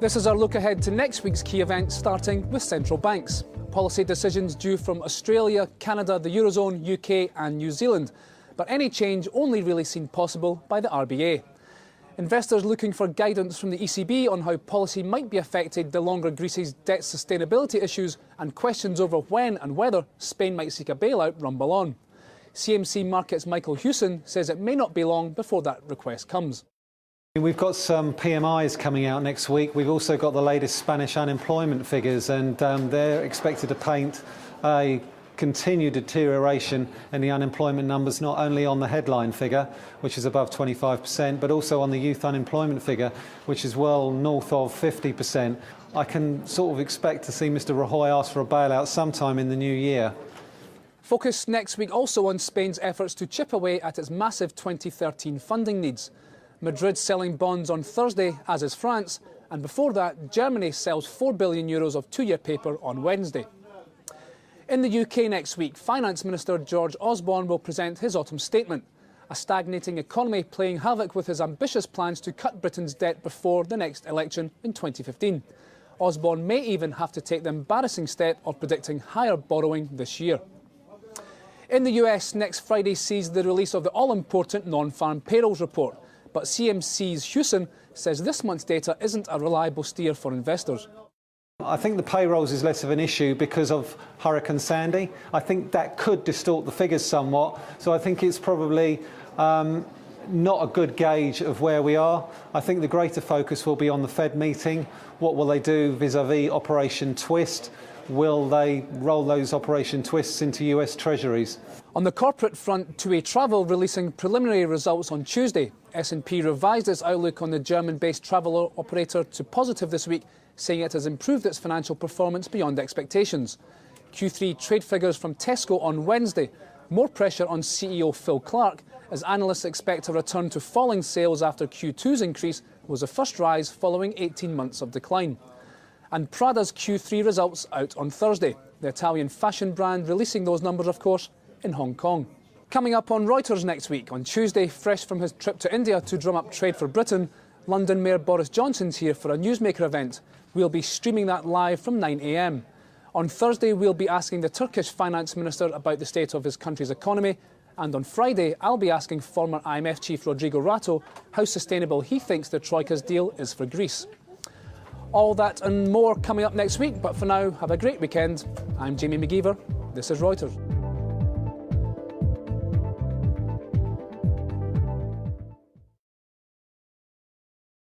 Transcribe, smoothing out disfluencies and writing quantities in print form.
This is our look ahead to next week's key events, starting with central banks. Policy decisions due from Australia, Canada, the Eurozone, UK and New Zealand. But any change only really seen possible by the RBA. Investors looking for guidance from the ECB on how policy might be affected the longer Greece's debt sustainability issues and questions over when and whether Spain might seek a bailout rumble on. CMC Markets' Michael Hewson says it may not be long before that request comes. We've got some PMIs coming out next week. We've also got the latest Spanish unemployment figures, and they're expected to paint a continued deterioration in the unemployment numbers, not only on the headline figure, which is above 25%, but also on the youth unemployment figure, which is well north of 50%. I can sort of expect to see Mr Rajoy ask for a bailout sometime in the new year. Focus next week also on Spain's efforts to chip away at its massive 2013 funding needs. Madrid selling bonds on Thursday, as is France, and before that, Germany sells €4 billion of two-year paper on Wednesday. In the UK next week, Finance Minister George Osborne will present his autumn statement, a stagnating economy playing havoc with his ambitious plans to cut Britain's debt before the next election in 2015. Osborne may even have to take the embarrassing step of predicting higher borrowing this year. In the US, next Friday sees the release of the all-important non-farm payrolls report. But CMC's Hewson says this month's data isn't a reliable steer for investors. I think the payrolls is less of an issue because of Hurricane Sandy. I think that could distort the figures somewhat. So I think it's probably not a good gauge of where we are. I think the greater focus will be on the Fed meeting. What will they do vis-à-vis Operation Twist? Will they roll those Operation Twists into US Treasuries? On the corporate front, TUI Travel releasing preliminary results on Tuesday. S&P revised its outlook on the German-based travel operator to positive this week, saying it has improved its financial performance beyond expectations. Q3 trade figures from Tesco on Wednesday. More pressure on CEO Phil Clark, as analysts expect a return to falling sales after Q2's increase was the first rise following 18 months of decline. And Prada's Q3 results out on Thursday. The Italian fashion brand releasing those numbers, of course, in Hong Kong. Coming up on Reuters next week, on Tuesday, fresh from his trip to India to drum up trade for Britain, London Mayor Boris Johnson's here for a newsmaker event. We'll be streaming that live from 9 AM. On Thursday, we'll be asking the Turkish finance minister about the state of his country's economy. And on Friday, I'll be asking former IMF chief Rodrigo Rato how sustainable he thinks the Troika's deal is for Greece. All that and more coming up next week, but for now, have a great weekend. I'm Jamie McGeever. This is Reuters.